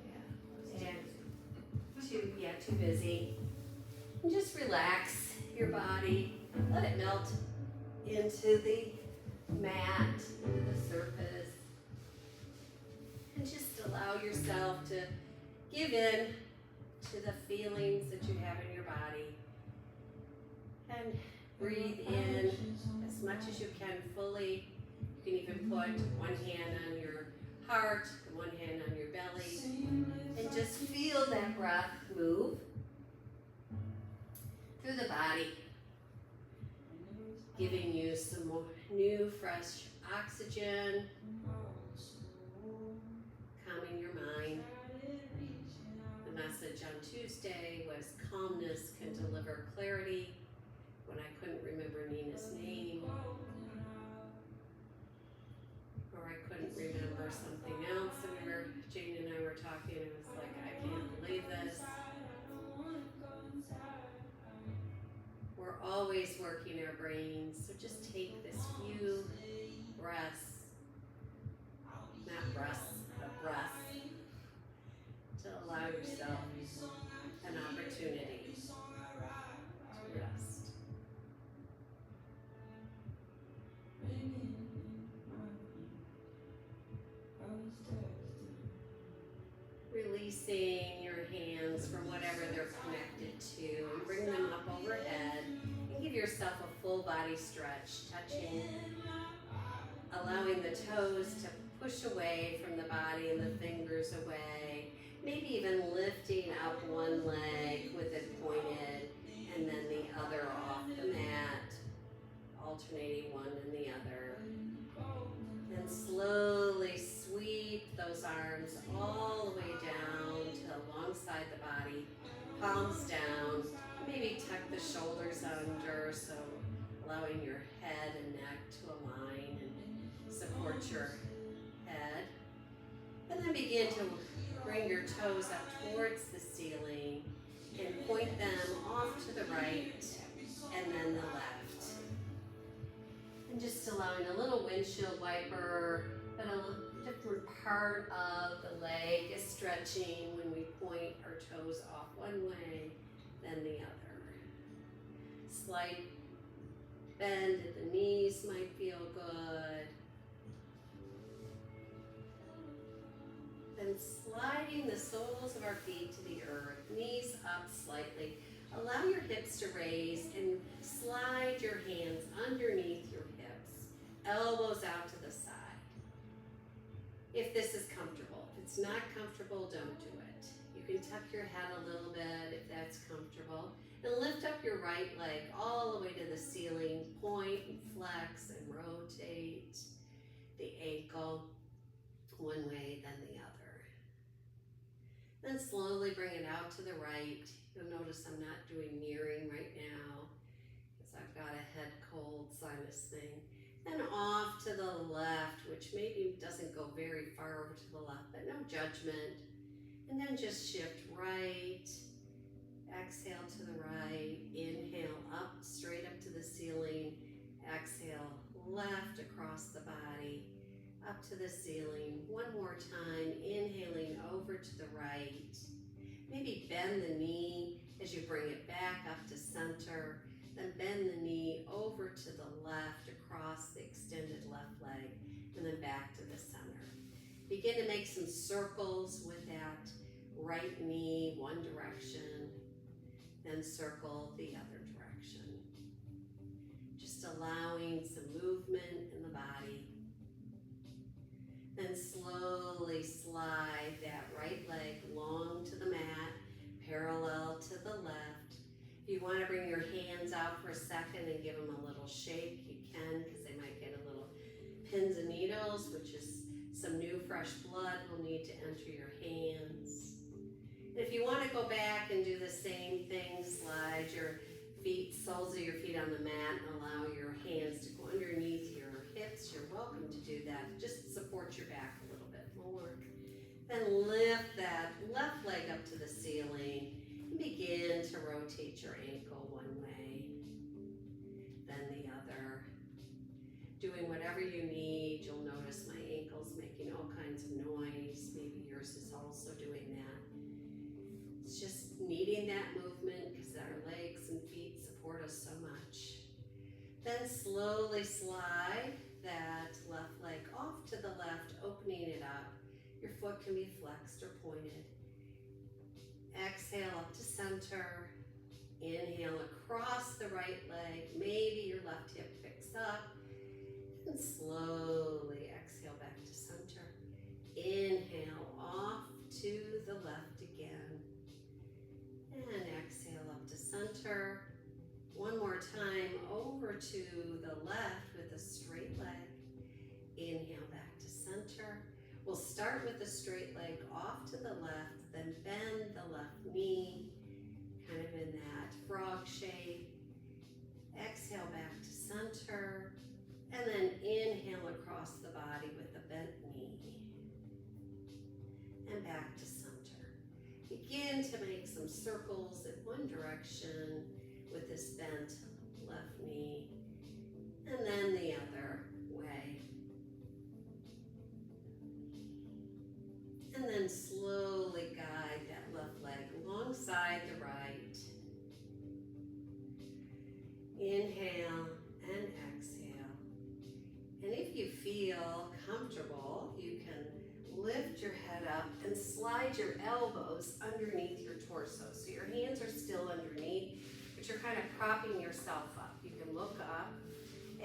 Yeah. And too busy. And just relax your body. Let it melt into the mat, into the surface. And just allow yourself to give in to the feelings that you have in your body. And breathe in as much as you can fully. You can even put one hand on your heart and one hand on your belly. And just feel that breath move through the body, giving you some more new, fresh oxygen, calming your mind. The message on Tuesday was calmness can deliver clarity. When I couldn't remember Nina's name, or I couldn't remember something else, and Jane and I were talking, and it was like, I can't believe this. We're always working our brains, so just take this few breaths, not breaths, but breaths, to allow yourself an opportunity to rest. Releasing your hands from whatever they're connected to, and bring them up overhead, and give yourself a full body stretch, touching, allowing the toes to push away from the body and the fingers away, maybe even lifting up one leg with it pointed, and then the other off the mat, alternating one and the other. And slowly sweep those arms all the way down to alongside the body, palms down. Maybe tuck the shoulders under, so allowing your head and neck to align and support your head. And then begin to bring your toes up towards the ceiling and point them off to the right and then the left. And just allowing a little windshield wiper, but a different part of the leg is stretching when we point our toes off one way, then the other. Slight bend at the knees might feel good. Then sliding the soles of our feet to the earth, knees up slightly. Allow your hips to raise and slide your hands underneath your hips, elbows out to the side. If this is comfortable. If it's not comfortable, don't do it. You can tuck your head a little bit if that's comfortable. And lift up your right leg all the way to the ceiling. Point and flex and rotate the ankle one way, then the other. Then slowly bring it out to the right. You'll notice I'm not doing mirroring right now because I've got a head cold sinus thing. Then off to the left, which maybe doesn't go very far over to the left, but no judgment. And then just shift right. Exhale to the right. Inhale up, straight up to the ceiling. Exhale left across the body, up to the ceiling. One more time, inhaling over to the right. Maybe bend the knee as you bring it back up to center. Then bend the knee over to the left, across the extended left leg, and then back to the center. Begin to make some circles with that right knee, one direction, then circle the other direction. Just allowing some movement in the body. Then slowly slide that right leg long to the mat, parallel to the left. If you want to bring your hands out for a second and give them a little shake, you can, because they might get a little pins and needles, which is some new fresh blood will need to enter your hands. And if you want to go back and do the same thing, slide your feet, soles of your feet on the mat, and allow your hands to go underneath your hips, you're welcome to do that. Just support your back a little bit more. Then lift that left leg up to the ceiling and begin to rotate your ankle one way, then the other. Doing whatever you need. You'll notice my ankle's making all kinds of noise. Maybe yours is also Then slowly slide that left leg off to the left, opening it up. Your foot can be flexed or pointed. Exhale up to center. Inhale across the right leg. Maybe your left hip picks up. And slowly exhale back to center. Inhale off to the left again. And exhale up to center. One more time over to the left with a straight leg. Inhale back to center. We'll start with the straight leg off to the left, then bend the left knee, kind of in that frog shape. Exhale back to center, and then inhale across the body with the bent knee. And back to center. Begin to make some circles in one direction with this bent left knee, and then the other way. And then slowly guide that left leg alongside the right. Inhale and exhale. And if you feel comfortable, you can lift your head up and slide your elbows underneath your torso. So your hands are still underneath, but you're kind of propping yourself up. You can look up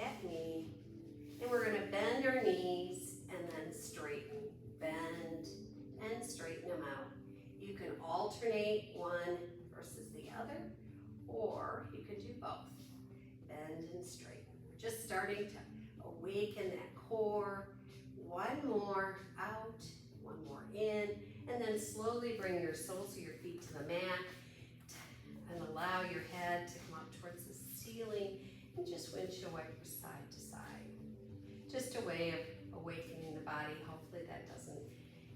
at me, and we're going to bend our knees and then straighten. Bend and straighten them out. You can alternate one versus the other, or you can do both. Bend and straighten. We're just starting to awaken that core. One more out, one more in, and then slowly bring your soles of your feet to the mat and allow your head to come up towards the ceiling and just windshield wiper side to side. Just a way of awakening the body. Hopefully that doesn't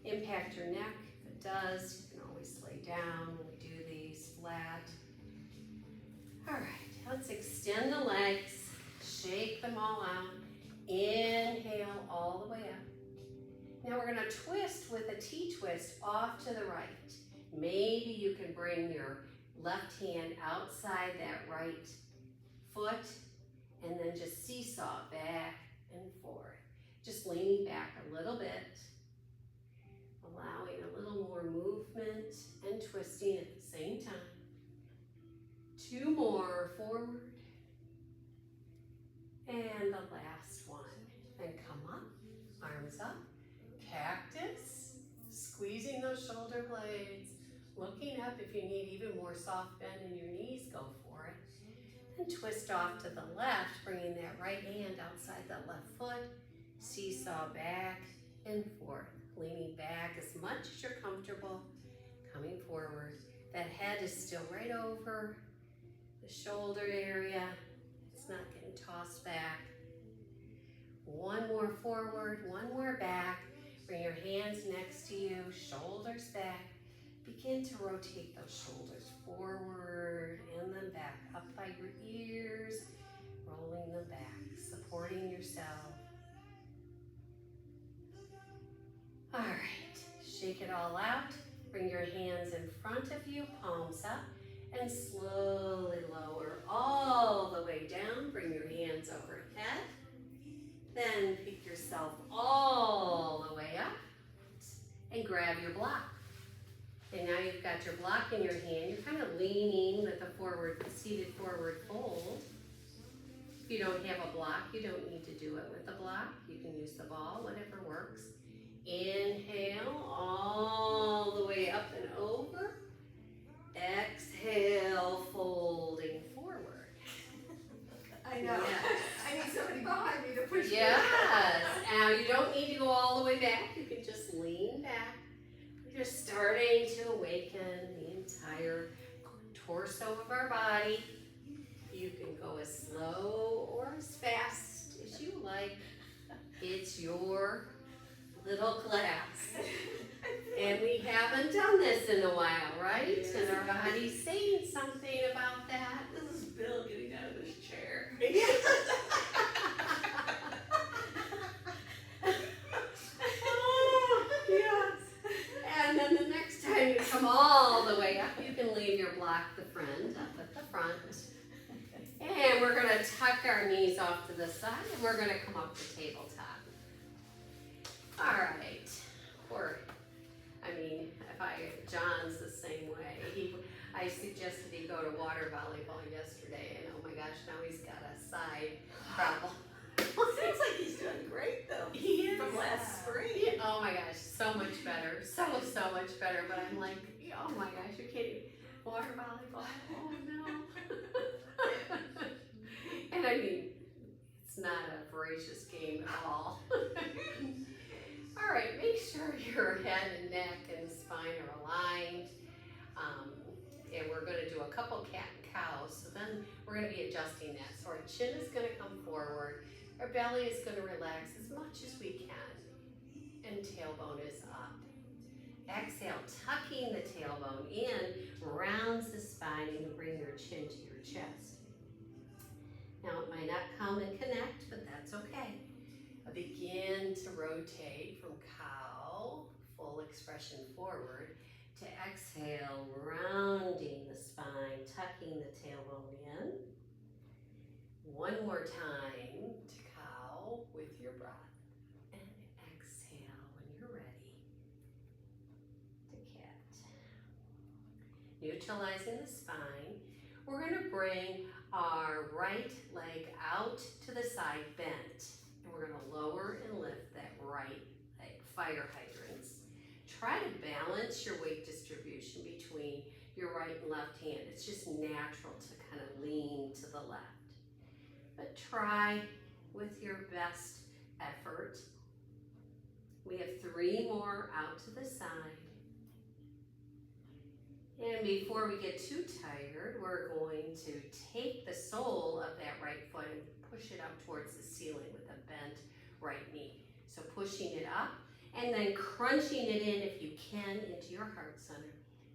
impact your neck. If it does, you can always lay down when we do these flat. All right, let's extend the legs, shake them all out. Inhale all the way up. Now we're going to twist with a T-twist off to the right. Maybe you can bring your left hand outside that right foot and then just seesaw back and forth. Just leaning back a little bit, allowing a little more movement and twisting at the same time. Two more forward. And the last one. Then come up, arms up, cactus, squeezing those shoulder blades, looking up. If you need even more soft bend in your knees, go for it. And twist off to the left, bringing that right hand outside that left foot, seesaw back and forth, leaning back as much as you're comfortable, coming forward. That head is still right over the shoulder area. It's not getting tossed back. One more forward, one more back. Bring your hands next to you, shoulders back. Begin to rotate those shoulders forward and then back, up by your ears, rolling them back, supporting yourself. All right, shake it all out. Bring your hands in front of you, palms up, and slowly lower all the way down. Bring your hands overhead. Then pick yourself all the way up and grab your block. And now you've got your block in your hand. You're kind of leaning with a forward, seated forward fold. If you don't have a block, you don't need to do it with a block. You can use the ball, whatever works. Inhale all the way up and over. Exhale, folding forward. I know. Yes. I need somebody behind me to push me. Yes. Now you don't need to go all the way back. You can just lean back. We're just starting to awaken the entire torso of our body. You can go as slow or as fast as you like. It's your little class. And we haven't done this in a while, right? And our body's saying something about that. This is Bill getting out of his chair. Oh, yes. And then the next time you come all the way up, you can leave your block the friend up at the front. And we're going to tuck tuck our knees off to the side and we're gonna come up to tabletop. All right, John's the same way. I suggested he go to water volleyball yesterday and oh my gosh, now he's got a side problem. Seems like he's doing great though. He is. From last spring. Yeah, oh my gosh, so much better, so much better. But I'm like, oh my gosh, you're kidding. Water volleyball, oh no. And I mean, it's not a voracious game at all. All right, make sure your head and neck and spine are aligned. And we're gonna do a couple cat and cows. So then we're gonna be adjusting that. So our chin is gonna come forward. Our belly is gonna relax as much as we can. And tailbone is up. Exhale, tucking the tailbone in, rounds the spine, and you bring your chin to your chest. Now it might not come and connect, but that's okay. Begin to rotate from cow, full expression forward, to exhale, rounding the spine, tucking the tailbone in. One more time to cow with your breath. And exhale when you're ready to cat. Neutralizing the spine. We're going to bring our right leg out to the side bent. And we're going to lower and lift that right leg, fire hydrants. Try to balance your weight distribution between your right and left hand. It's just natural to kind of lean to the left. But try with your best effort. We have 3 more out to the side. And before we get too tired, we're going to take the sole of that right foot and push it up towards the ceiling with a bent right knee. So pushing it up and then crunching it in if you can into your heart center.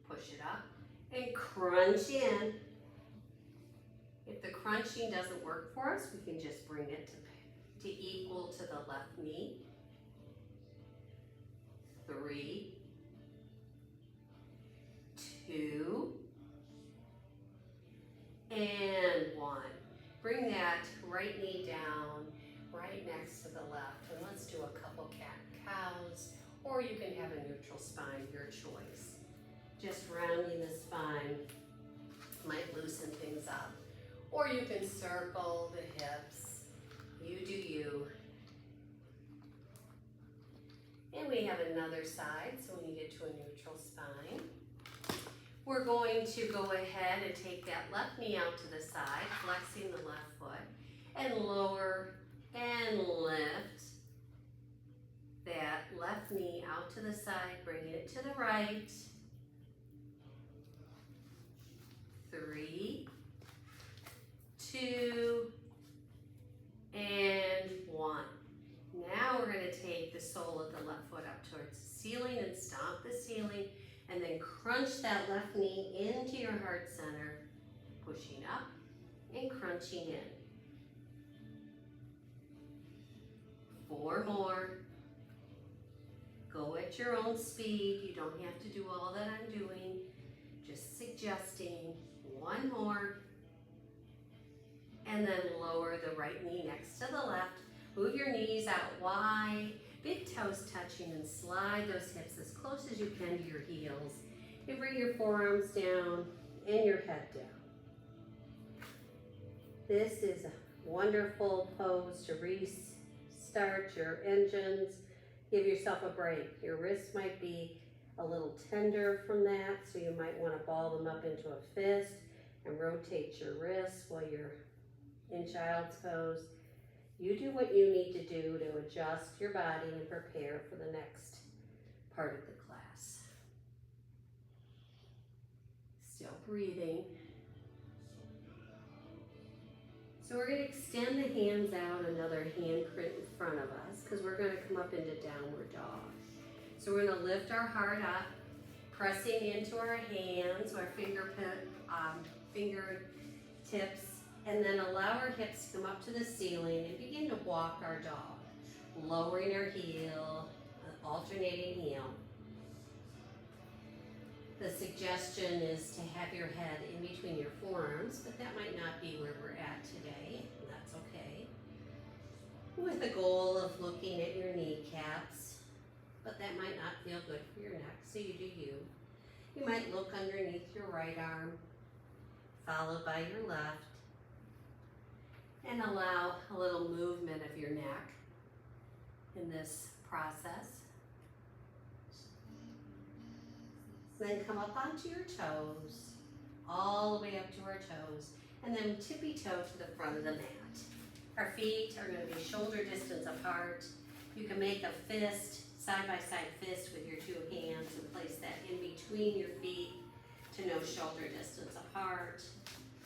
Push it up and crunch in. If the crunching doesn't work for us, we can just bring it to equal to the left knee. 3, 2, and 1. Bring that right knee down, right next to the left, and let's do a couple cat and cows, or you can have a neutral spine, your choice. Just rounding the spine might loosen things up. Or you can circle the hips. You do you. And we have another side, so when you get to a neutral spine, we're going to go ahead and take that left knee out to the side, flexing the left foot, and lower and lift that left knee out to the side, bringing it to the right. 3, 2, and 1. Now we're going to take the sole of the left foot up towards the ceiling and stomp the ceiling, and then crunch that left knee into your heart center, pushing up and crunching in. 4 more. Go at your own speed. You don't have to do all that I'm doing. Just suggesting. 1 more. And then lower the right knee next to the left. Move your knees out wide, big toes touching, and slide those hips as close as you can to your heels. And bring your forearms down and your head down. This is a wonderful pose to restart your engines. Give yourself a break. Your wrists might be a little tender from that, so you might want to ball them up into a fist and rotate your wrists while you're in child's pose. You do what you need to do to adjust your body and prepare for the next part of the class. Still breathing. So we're going to extend the hands out, another handprint in front of us, because we're going to come up into downward dog. So we're going to lift our heart up, pressing into our hands, our fingertips, and then allow our hips to come up to the ceiling and begin to walk our dog, lowering our heel, alternating heel. The suggestion is to have your head in between your forearms, but that might not be where we're at today, and that's okay. With the goal of looking at your kneecaps, but that might not feel good for your neck, so you do you. You might look underneath your right arm, followed by your left, and allow a little movement of your neck in this process. Then come up onto your toes, all the way up to our toes, and then tippy toe to the front of the mat. Our feet are going to be shoulder distance apart. You can make a fist, side-by-side fist with your two hands and place that in between your feet to no shoulder distance apart.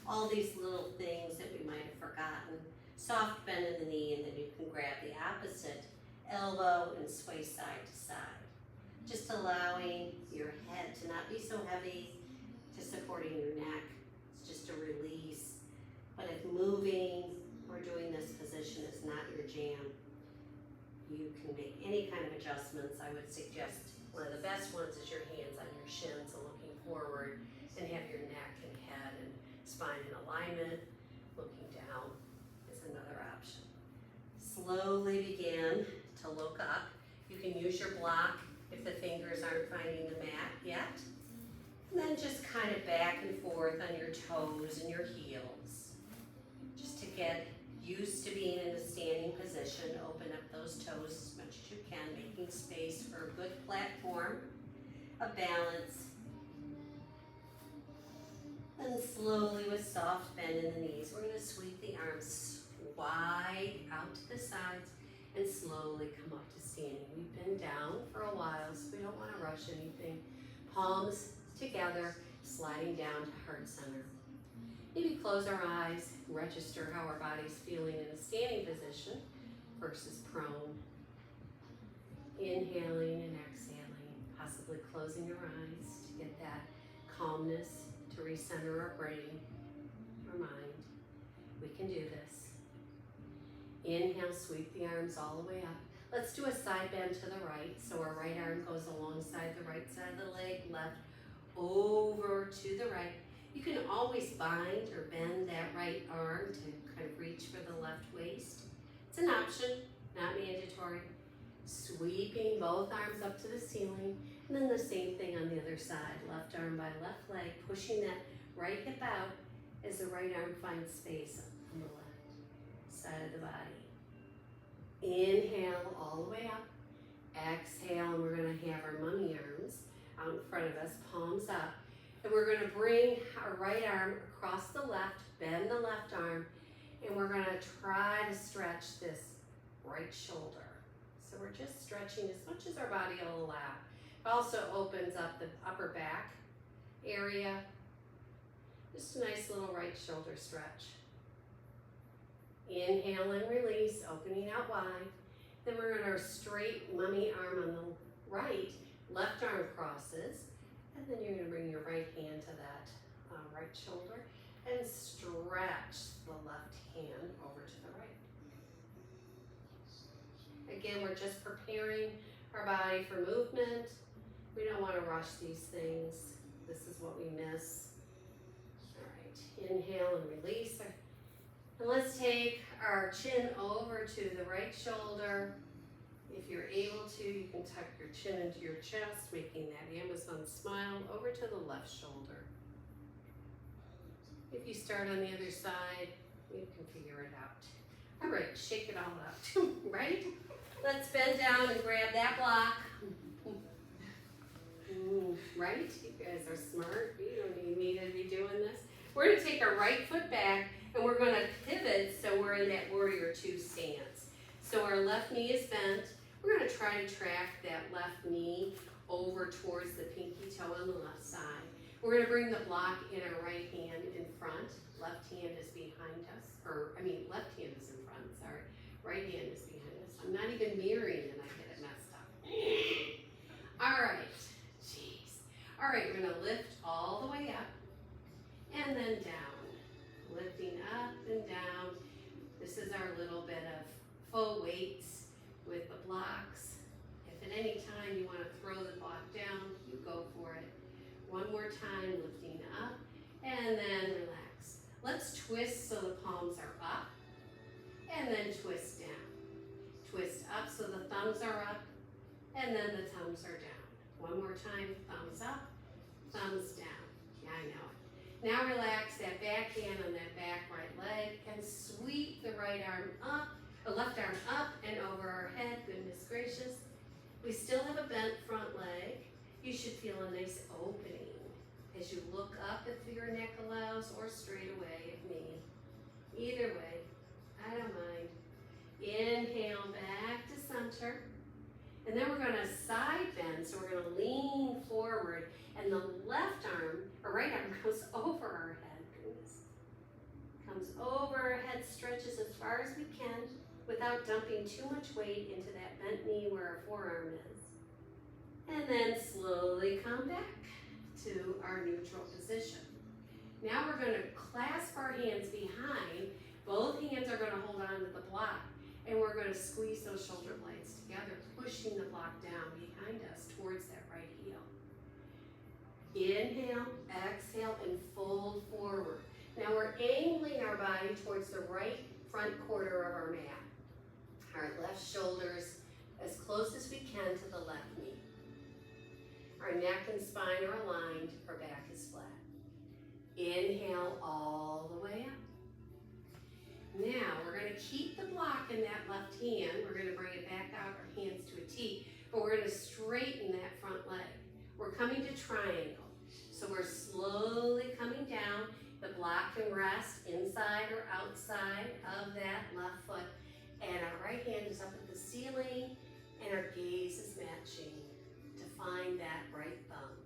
All these little things that we might have forgotten. Soft bend in the knee, and then you can grab the opposite elbow and sway side to side. Just allowing your head to not be so heavy, to supporting your neck. It's just a release. But if moving or doing this position is not your jam, you can make any kind of adjustments. I would suggest one of the best ones is your hands on your shins, so looking forward, and have your neck and head and spine in alignment. Looking down is another option. Slowly begin to look up. You can use your block if the fingers aren't finding the mat yet. And then just kind of back and forth on your toes and your heels. Just to get used to being in a standing position, open up those toes as much as you can, making space for a good platform, a balance. And slowly with soft bend in the knees, we're going to sweep the arms wide out to the sides and slowly come up to standing. We've been down for a while, so we don't want to rush anything. Palms together, sliding down to heart center. Maybe close our eyes, register how our body's feeling in a standing position versus prone. Inhaling and exhaling, possibly closing your eyes to get that calmness, to recenter our brain, our mind. We can do this. Inhale, sweep the arms all the way up. Let's do a side bend to the right. So our right arm goes alongside the right side of the leg, left over to the right. You can always bind or bend that right arm to kind of reach for the left waist. It's an option, not mandatory. Sweeping both arms up to the ceiling, and then the same thing on the other side. Left arm by left leg, pushing that right hip out as the right arm finds space on the left side of the body. Inhale all the way up. Exhale, and we're going to have our mummy arms out in front of us, palms up. And we're going to bring our right arm across the left, bend the left arm, and we're going to try to stretch this right shoulder. So we're just stretching as much as our body will allow. It also opens up the upper back area. Just a nice little right shoulder stretch. Inhale and release, opening out wide. Then we're going to straight mummy arm on the right, left arm crosses, and then you're going to bring your right hand to that right shoulder and stretch the left hand over to the right. Again, we're just preparing our body for movement. We don't want to rush these things. This is what we miss. All right, inhale and release. And let's take our chin over to the right shoulder. If you're able to, you can tuck your chin into your chest, making that Amazon smile over to the left shoulder. If you start on the other side, you can figure it out. All right, shake it all out, right? Let's bend down and grab that block. Right? You guys are smart. You don't need me to be doing this. We're going to take our right foot back and we're going to pivot so we're in that warrior two stance. So our left knee is bent. We're going to try to track that left knee over towards the pinky toe on the left side. We're going to bring the block in our right hand in front. Left hand is behind us. Left hand is in front, sorry. Right hand is behind us. I'm not even mirroring and I get it messed up. All right. Jeez. All right, we're going to lift all the way up and then down. Lifting up and down. This is our little bit of faux weights with the blocks. If at any time you want to throw the block down, you go for it. One more time, lifting up, and then relax. Let's twist so the palms are up, and then twist down. Twist up so the thumbs are up, and then the thumbs are down. One more time, thumbs up, thumbs down. Yeah, I know it. Now relax that back hand on that back right leg and sweep the right arm up, the left arm up and over our head. Goodness gracious. We still have a bent front leg. You should feel a nice opening as you look up if your neck allows, or straight away if need. Either way, I don't mind. Inhale back to center. And then we're gonna side bend, so we're gonna lean forward, and the left arm, or right arm, goes over our head. Goodness. Comes over our head, stretches as far as we can without dumping too much weight into that bent knee where our forearm is. And then slowly come back to our neutral position. Now we're gonna clasp our hands behind. Both hands are gonna hold on to the block, and we're gonna squeeze those shoulder blades together, pushing the block down behind us towards that right heel. Inhale, exhale, and fold forward. Now we're angling our body towards the right front quarter of our mat. Our left shoulders as close as we can to the left knee. Our neck and spine are aligned, our back is flat. Inhale all the way up. Now we're going to keep the block in that left hand. We're going to bring it back out, our hands to a T, but we're going to straighten that front leg. We're coming to triangle. So we're slowly coming down. The block can rest inside or outside of that left foot. And our right hand is up at the ceiling, and our gaze is matching to find that right thumb.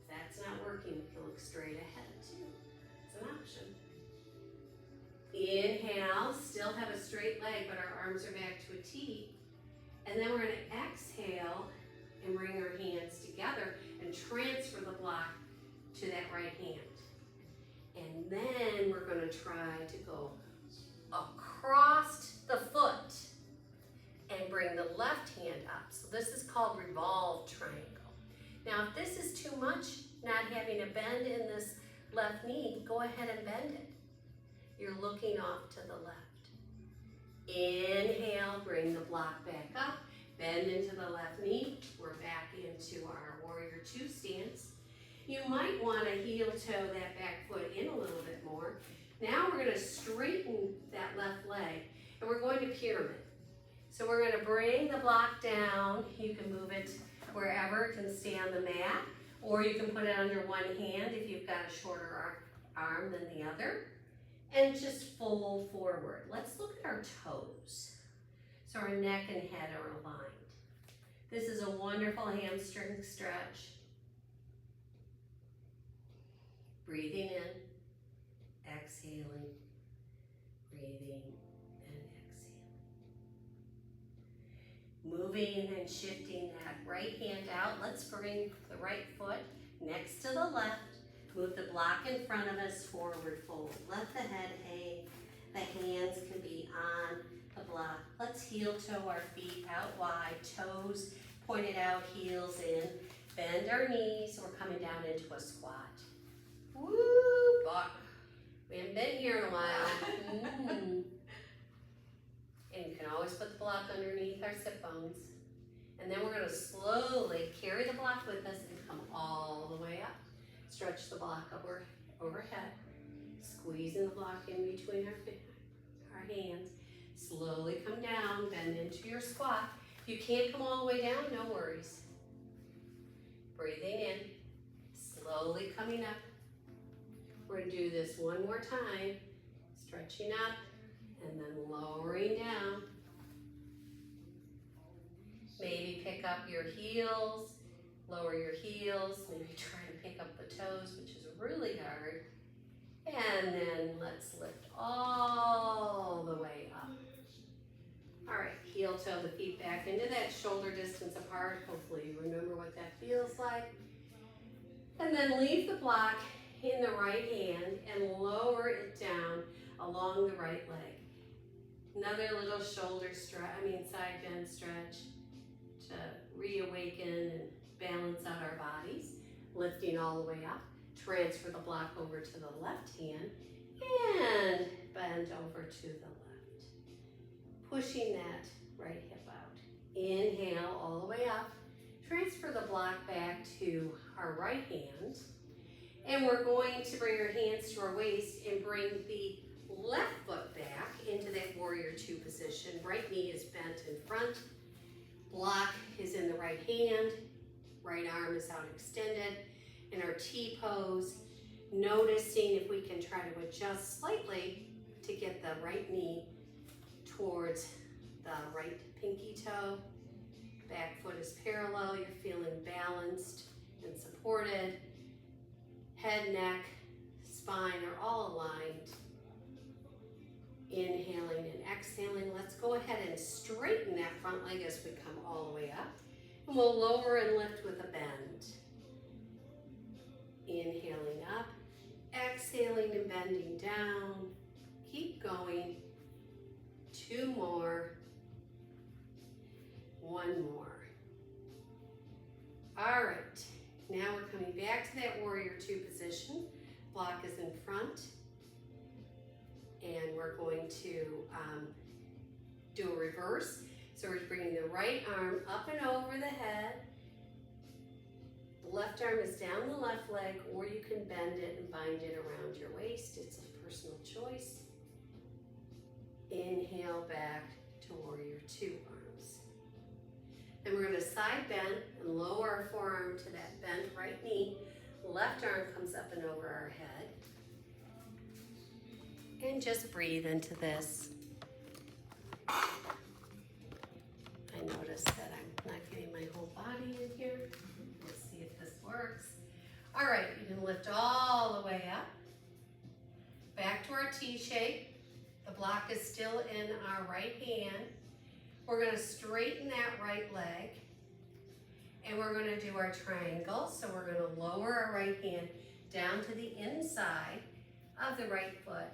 If that's not working, we can look straight ahead too. It's an option. Inhale, still have a straight leg, but our arms are back to a T. And then we're going to exhale and bring our hands together and transfer the block to that right hand. And then we're going to try to go across the foot and bring the left hand up. So this is called revolve triangle. Now if this is too much, not having a bend in this left knee, go ahead and bend it. You're looking off to the left. Inhale, bring the block back up, bend into the left knee. We're back into our warrior two stance. You might want to heel toe that back foot in a little bit more. Now we're going to straighten that left leg, and we're going to pyramid. So we're going to bring the block down. You can move it wherever it can stay on the mat, or you can put it under one hand if you've got a shorter arm than the other, and just fold forward. Let's look at our toes. So our neck and head are aligned. This is a wonderful hamstring stretch. Breathing in, exhaling, breathing and exhaling. Moving and shifting that right hand out. Let's bring the right foot next to the left. Move the block in front of us, forward fold. Let the head hang. The hands can be on the block. Let's heel toe our feet out wide, toes pointed out, heels in. Bend our knees. We're coming down into a squat. Woo! We haven't been here in a while. And you can always put the block underneath our sit bones. And then we're going to slowly carry the block with us and come all the way up. Stretch the block overhead. Squeezing the block in between our hands. Slowly come down, bend into your squat. If you can't come all the way down, no worries. Breathing in, slowly coming up. We're going to do this one more time. Stretching up and then lowering down. Maybe pick up your heels, lower your heels, maybe try to pick up the toes, which is really hard. And then let's lift all the way up. All right, heel toe the feet back into that shoulder distance apart. Hopefully you remember what that feels like. And then leave the block in the right hand and lower it down along the right leg. Another little shoulder stretch, side bend stretch to reawaken and balance out our bodies. Lifting all the way up, transfer the block over to the left hand and bend over to the left. Pushing that right hip out. Inhale all the way up, transfer the block back to our right hand. And we're going to bring our hands to our waist and bring the left foot back into that warrior two position. Right knee is bent in front. Block is in the right hand. Right arm is out extended. In our T pose, noticing if we can try to adjust slightly to get the right knee towards the right pinky toe. Back foot is parallel. You're feeling balanced and supported. Head, neck, spine are all aligned. Inhaling and exhaling. Let's go ahead and straighten that front leg as we come all the way up. And we'll lower and lift with a bend. Inhaling up, exhaling and bending down. Keep going. 2 more. 1 more. All right. Now we're coming back to that warrior two position. Block is in front. And we're going to do a reverse. So we're bringing the right arm up and over the head. The left arm is down the left leg, or you can bend it and bind it around your waist. It's a personal choice. Inhale back to warrior two arms. Then we're going to side bend and lower our forearm to that bent right knee. Left arm comes up and over our head. And just breathe into this. I notice that I'm not getting my whole body in here. Let's see if this works. All right, you can lift all the way up. Back to our T shape. The block is still in our right hand. We're going to straighten that right leg. And we're going to do our triangle. So we're going to lower our right hand down to the inside of the right foot.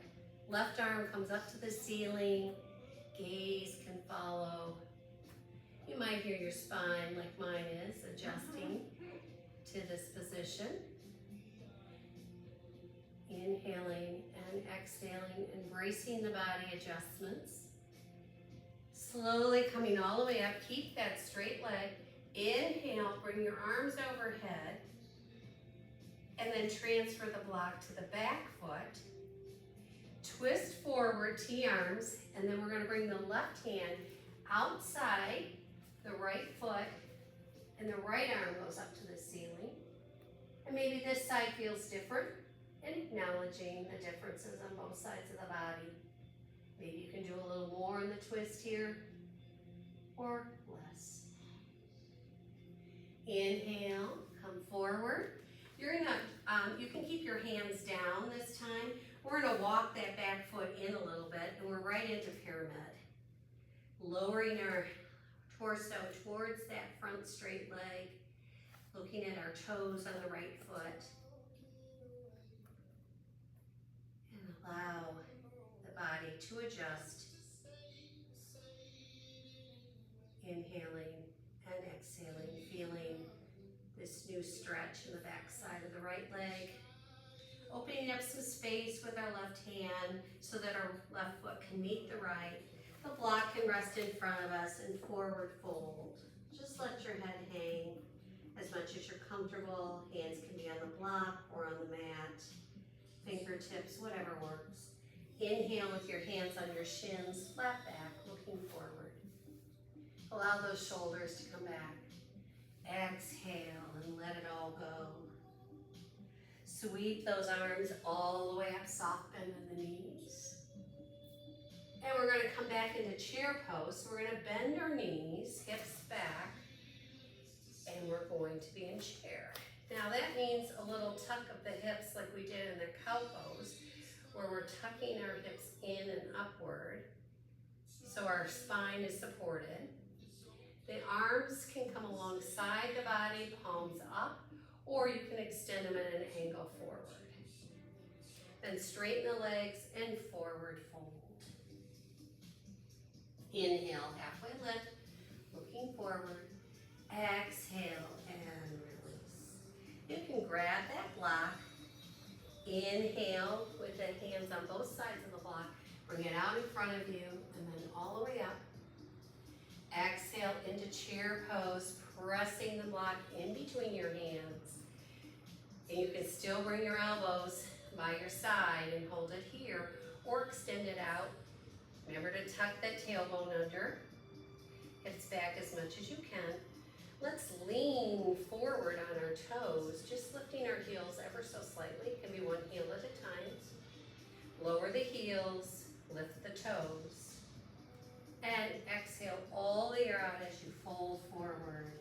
Left arm comes up to the ceiling. Gaze can follow. You might hear your spine, like mine is, adjusting to this position. Inhaling and exhaling, embracing the body adjustments. Slowly coming all the way up. Keep that straight leg. Inhale, bring your arms overhead. And then transfer the block to the back foot. Twist forward, T-arms, and then we're going to bring the left hand outside the right foot, and the right arm goes up to the ceiling. And maybe this side feels different, and acknowledging the differences on both sides of the body. Maybe you can do a little more on the twist here, or less. Inhale, come forward. You're gonna, you can keep your hands down this time. We're gonna walk that back foot in a little bit, and we're right into pyramid. Lowering our torso towards that front straight leg, looking at our toes on the right foot. And allow the body to adjust. Inhaling and exhaling, feeling this new stretch in the back side of the right leg. Opening up some space with our left hand so that our left foot can meet the right. The block can rest in front of us and forward fold. Just let your head hang as much as you're comfortable. Hands can be on the block or on the mat. Fingertips, whatever works. Inhale with your hands on your shins, flat back, looking forward. Allow those shoulders to come back. Exhale and let it all go. Sweep those arms all the way up, soft bend in the knees. And we're going to come back into chair pose. So we're going to bend our knees, hips back, and we're going to be in chair. Now that means a little tuck of the hips like we did in the cow pose, where we're tucking our hips in and upward so our spine is supported. The arms can come alongside the body, palms up, or you can extend them at an angle forward. Then straighten the legs and forward fold. Inhale, halfway lift, looking forward. Exhale and release. You can grab that block. Inhale with the hands on both sides of the block. Bring it out in front of you and then all the way up. Exhale into chair pose, pressing the block in between your hands. And you can still bring your elbows by your side and hold it here or extend it out. Remember to tuck that tailbone under. Hips back as much as you can. Let's lean forward on our toes, just lifting our heels ever so slightly. It can be one heel at a time. Lower the heels, lift the toes. And exhale all the air out as you fold forward.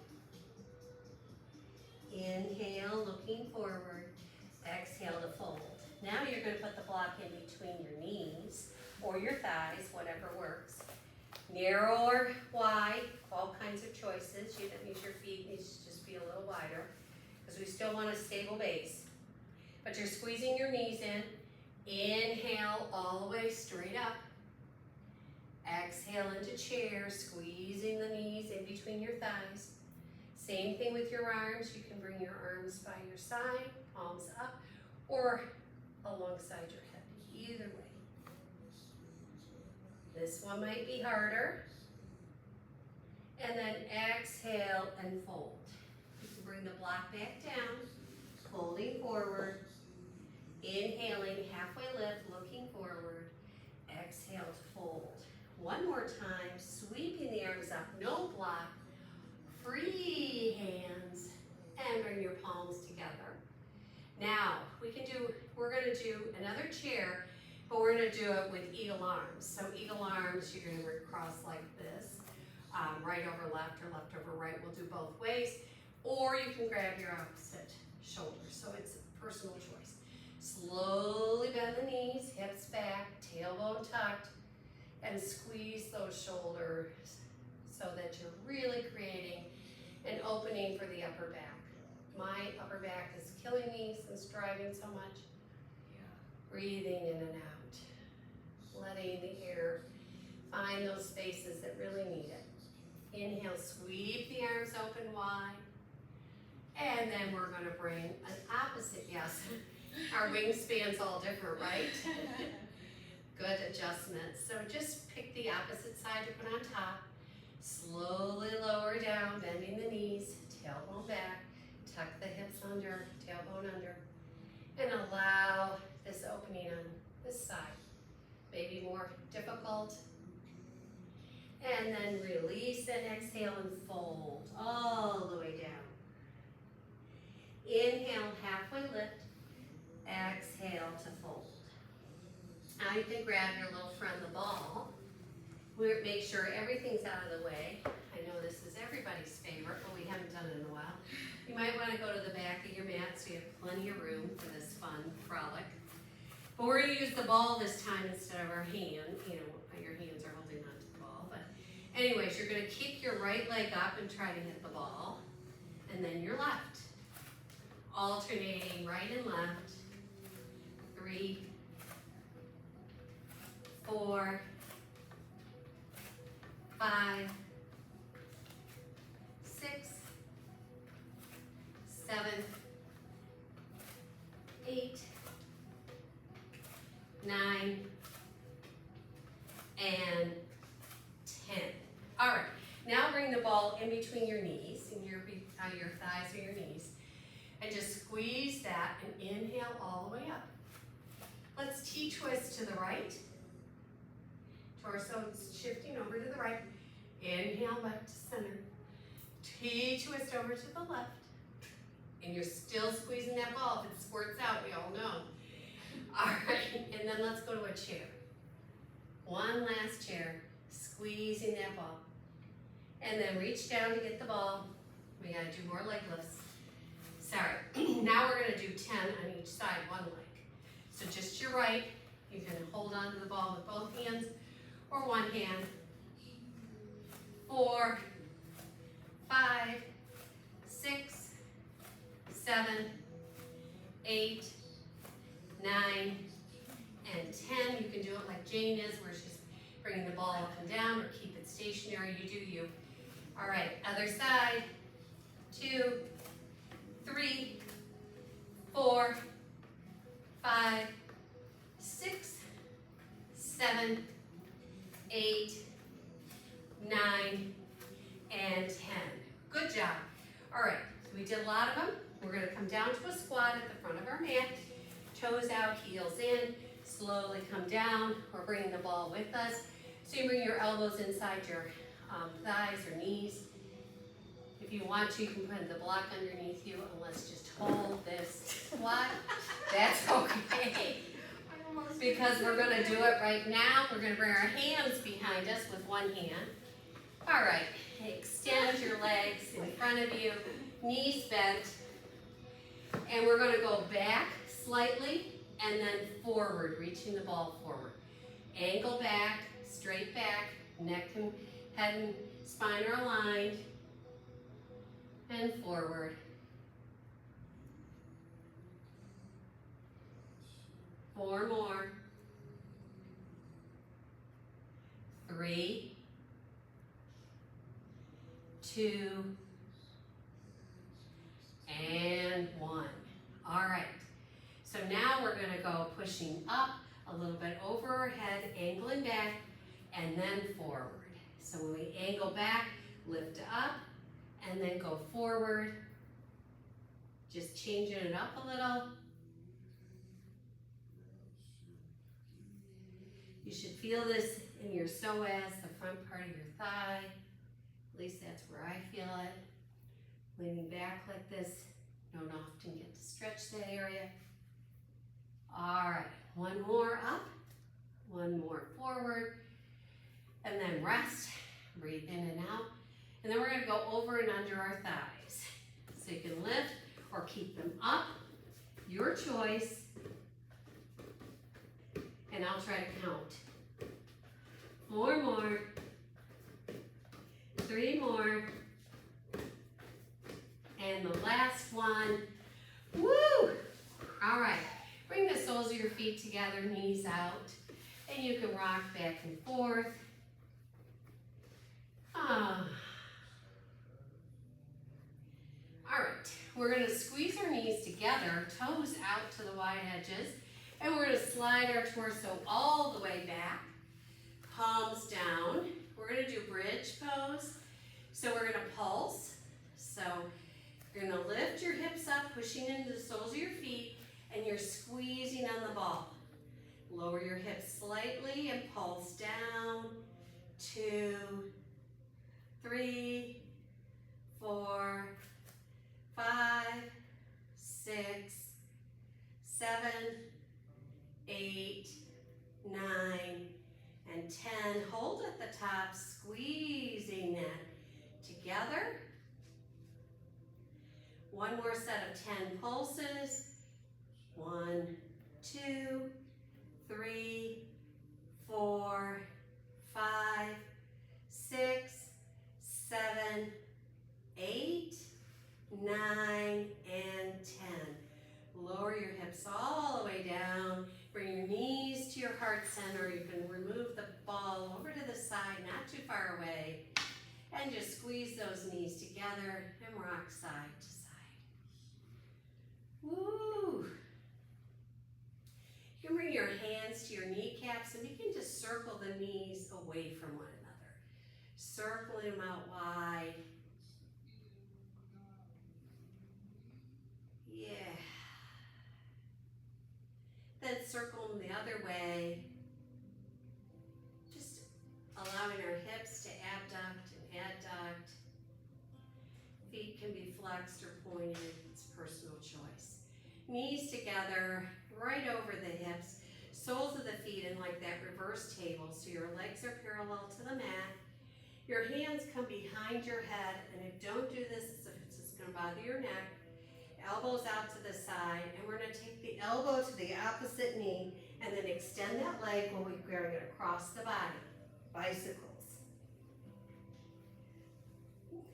Inhale, looking forward. Exhale to fold. Now you're going to put the block in between your knees or your thighs, whatever works. Narrow or wide, all kinds of choices. That means your feet needs to just be a little wider because we still want a stable base. But you're squeezing your knees in. Inhale all the way straight up. Exhale into chair, squeezing the knees in between your thighs. Same thing with your arms. You can bring your arms by your side, palms up, or alongside your head, either way. This one might be harder. And then exhale and fold. You can bring the block back down, folding forward. Inhaling, halfway lift, looking forward. Exhale to fold. One more time, sweeping the arms up, no block. Free hands, and bring your palms together. Now, we're gonna do another chair, but we're gonna do it with eagle arms. So eagle arms, you're gonna cross like this, right over left or left over right. We'll do both ways, or you can grab your opposite shoulder. So it's a personal choice. Slowly bend the knees, hips back, tailbone tucked, and squeeze those shoulders so that you're really creating an opening for the upper back. My upper back is killing me since driving so much. Breathing in and out. Letting the air find those spaces that really need it. Inhale, sweep the arms open wide. And then we're gonna bring an opposite, yes. Our wingspan's all different, right? Good adjustment. So just pick the opposite side to put on top. Slowly lower down, bending the knees, tailbone back, tuck the hips under, tailbone under, and allow this opening on this side. Maybe more difficult. And then release and exhale and fold all the way down. Inhale, halfway lift. Exhale to fold. Now you can grab your little friend, the ball. Make sure everything's out of the way. I know this is everybody's favorite, but we haven't done it in a while. You might want to go to the back of your mat so you have plenty of room for this fun frolic. But we're going to use the ball this time instead of our hand. You know, your hands are holding onto the ball. But anyways, you're going to kick your right leg up and try to hit the ball. And then your left. Alternating right and left. 3, 4, 5, 6, 7, 8, 9, and 10. All right, now bring the ball in between your knees, and your thighs or your knees, and just squeeze that and inhale all the way up. Let's T-twist to the right. Torso shifting over to the right. Inhale back to center. T-twist over to the left. And you're still squeezing that ball. If it squirts out, we all know. All right, and then let's go to a chair. One last chair, squeezing that ball. And then reach down to get the ball. We gotta do more leg lifts. Sorry, now we're gonna do 10 on each side, one leg. So just your right, you can hold on to the ball with both hands or one hand. 4, 5, 6, 7, 8, 9, and 10. You can do it like Jane is, where she's bringing the ball up and down, or keep it stationary. You do you. All right, other side. 2, 3, 4, 5, 6, 7, 8, 9, and 10. Good job. All right, so we did a lot of them. We're gonna come down to a squat at the front of our mat. Toes out, heels in. Slowly come down. We're bringing the ball with us. So you bring your elbows inside your thighs or knees. If you want to, you can put the block underneath you, and let's just hold this squat. That's okay. Because we're gonna do it right now. We're gonna bring our hands behind us with one hand. All right, extend your legs in front of you, knees bent. And we're gonna go back slightly and then forward, reaching the ball forward. Angle back, straight back, neck and head and spine are aligned. And forward. 4 more. 3, 2, and 1. All right. So now we're going to go pushing up a little bit over our head, angling back, and then forward. So when we angle back, lift up, and then go forward. Just changing it up a little. You should feel this in your psoas, the front part of your thigh. At least that's where I feel it. Leaning back like this. Don't often get to stretch that area. All right, one more up, one more forward, and then rest. Breathe in and out. And then we're gonna go over and under our thighs. So you can lift or keep them up, your choice. And I'll try to count. 4 more, 3 more, and the last one. Woo! All right, bring the soles of your feet together, knees out, and you can rock back and forth. All right, we're gonna squeeze our knees together, toes out to the wide edges, and we're gonna slide our torso all the way back, palms down. We're gonna do bridge pose. So we're gonna pulse. So you're gonna lift your hips up, pushing into the soles of your feet, and you're squeezing on the ball. Lower your hips slightly and pulse down. 2, 3, 4, 5, 6, 7, 8, 9, and 10. Hold at the top, squeezing that together. One more set of 10 pulses. 1, 2, 3, 4, 5, 6, 7, 8, 9, and 10. Lower your hips all the way down. Bring your knees to your heart center. You can remove the ball over to the side, not too far away. And just squeeze those knees together and rock side to side. Woo! You can bring your hands to your kneecaps and you can just circle the knees away from one another. Circling them out wide. Yeah. Then circle them the other way. Just allowing our hips to abduct and adduct. Feet can be flexed or pointed. It's personal choice. Knees together, right over the hips. Soles of the feet in like that reverse table, so your legs are parallel to the mat. Your hands come behind your head, and if don't do this, it's just gonna bother your neck. Elbows out to the side, and we're gonna take the elbow to the opposite knee, and then extend that leg while we carry it across the body. Bicycles.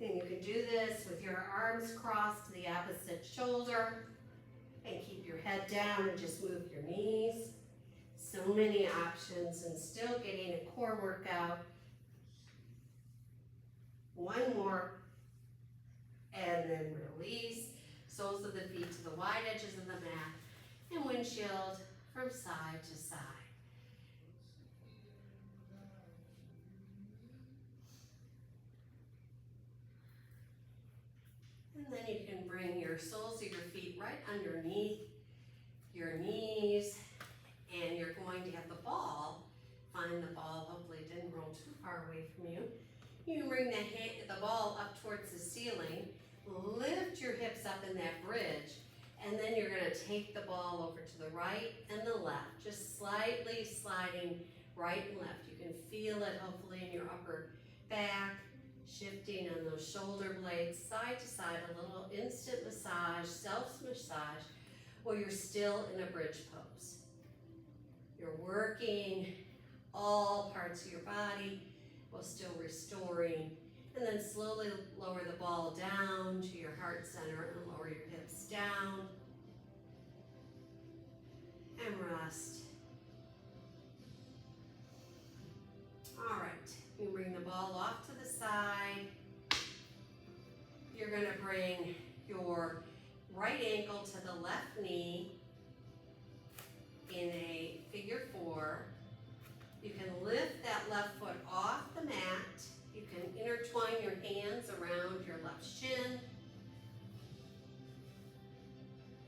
And you can do this with your arms crossed to the opposite shoulder, and keep your head down and just move your knees. So many options and still getting a core workout. One more, and then release. soles of the feet to the wide edges of the mat, and windshield from side to side. And then you can bring your soles of your feet right underneath your knees, and you're going to have the ball, find the ball, hopefully it didn't roll too far away from you. You can bring the ball up towards the ceiling, lift your hips up in that bridge, and then you're gonna take the ball over to the right and the left, just slightly sliding right and left. You can feel it hopefully in your upper back, shifting on those shoulder blades, side to side, a little instant massage, self-massage, while you're still in a bridge pose. You're working all parts of your body while still restoring, and then slowly lower the ball down to your heart center and lower your hips down and rest. All right, you bring the ball off to the side. You're gonna bring your right ankle to the left knee in a figure 4. You can lift that left foot off the mat. You can intertwine your hands around your left shin.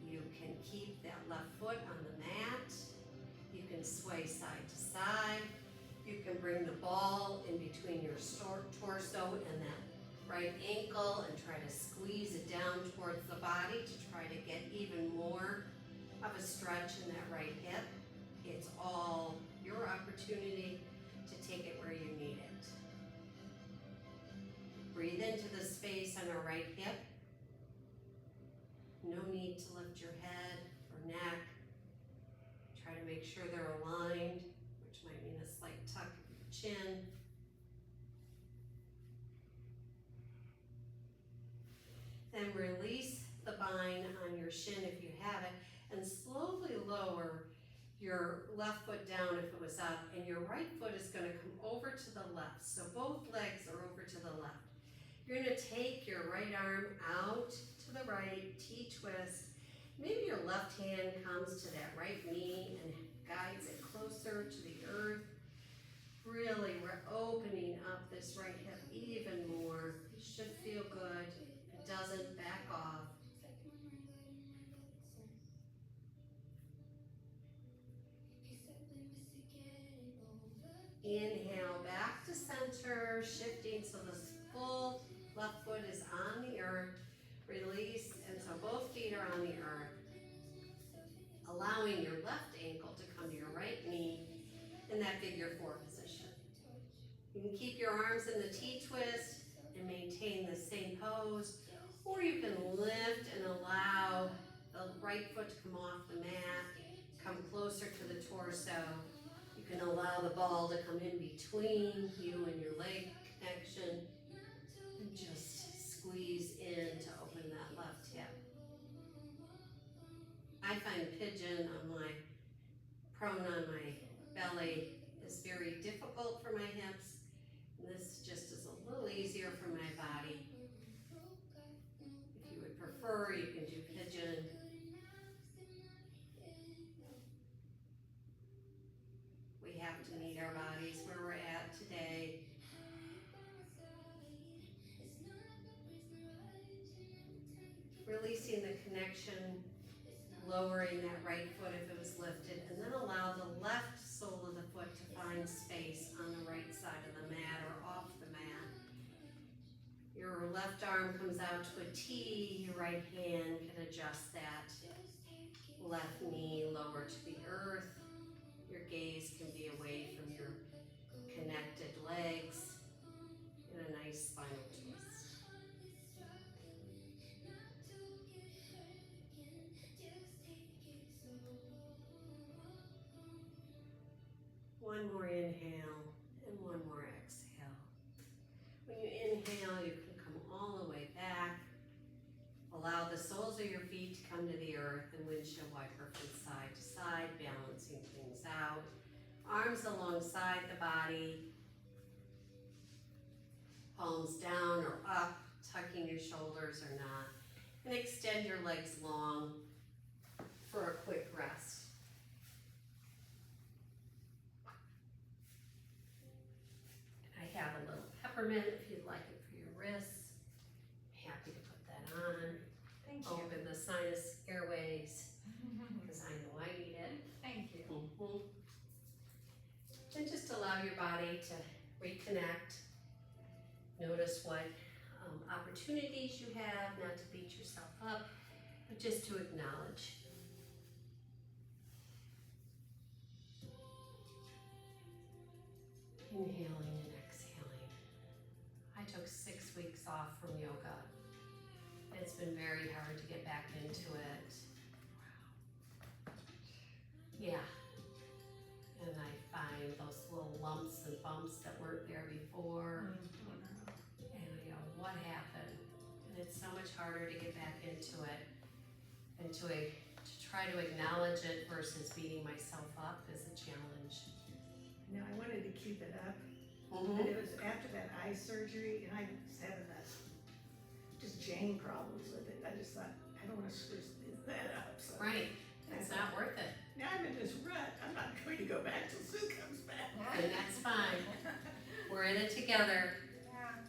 You can keep that left foot on the mat. You can sway side to side. You can bring the ball in between your torso and that right ankle and try to squeeze it down towards the body to try to get even more of a stretch in that right hip. It's all your opportunity to take it where you need it. Breathe into the space on our right hip. No need to lift your head or neck. Try to make sure they're aligned, which might mean a slight tuck of your chin. Then release the bind on your shin if you have it, and slowly lower your left foot down if it was up, and your right foot is going to come over to the left. So both legs are over to the left. You're going to take your right arm out to the right, T-twist. Maybe your left hand comes to that right knee and guides it closer to the earth. Really, we're opening up this right hip even more. It should feel good. It doesn't, back off. Inhale back to center, shifting so the full left foot is on the earth. Release, and so both feet are on the earth. Allowing your left ankle to come to your right knee in that figure 4 position. You can keep your arms in the T-twist and maintain the same pose, or you can lift and allow the right foot to come off the mat, come closer to the torso. You can allow the ball to come in between you and your leg connection, and just squeeze in to open that left hip. I find pigeon on my prone on my belly is very difficult for my hips. This just is a little easier for my body. If you would prefer, you can do pigeon. We have to meet our bodies where we're at today. Releasing the connection, lowering that right foot if it was lifted, and then allow the left sole of the foot to find space on the right side of the mat or off the mat. Your left arm comes out to a T, your right hand can adjust that. Left knee lower to the earth. Your gaze can be away from your connected legs in a nice spinal twist. One more inhale and one more exhale. When you inhale, you can come all the way back. Allow the soles of your feet to come to the earth and windshield wiper from side to side, balancing things out. Arms alongside the body. Palms down or up, tucking your shoulders or not. and extend your legs long for a quick rest. I have a little peppermint if you'd like it for your wrists. Happy to put that on. Thank you. Open the sinus airways, because I know I need it. Thank you. And just allow your body to reconnect. Notice what opportunities you have, not to beat yourself up, but just to acknowledge. Inhaling and exhaling. I took 6 weeks off from yoga. It's been very hard to get back into it. Yeah. And I find those little lumps and bumps that weren't there before. And I go, what happened? And it's so much harder to get back into it and to try to acknowledge it versus beating myself up is a challenge. No, I wanted to keep it up, but it was after that eye surgery, and I was having that, just Jane problems with it. I just thought, I don't wanna screw that up, so. Right, it's not worth it. Now I'm in this rut, I'm not going to go back till Sue comes back. And that's fine. We're in it together. Yeah.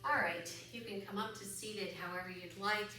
All right, you can come up to seated however you'd like.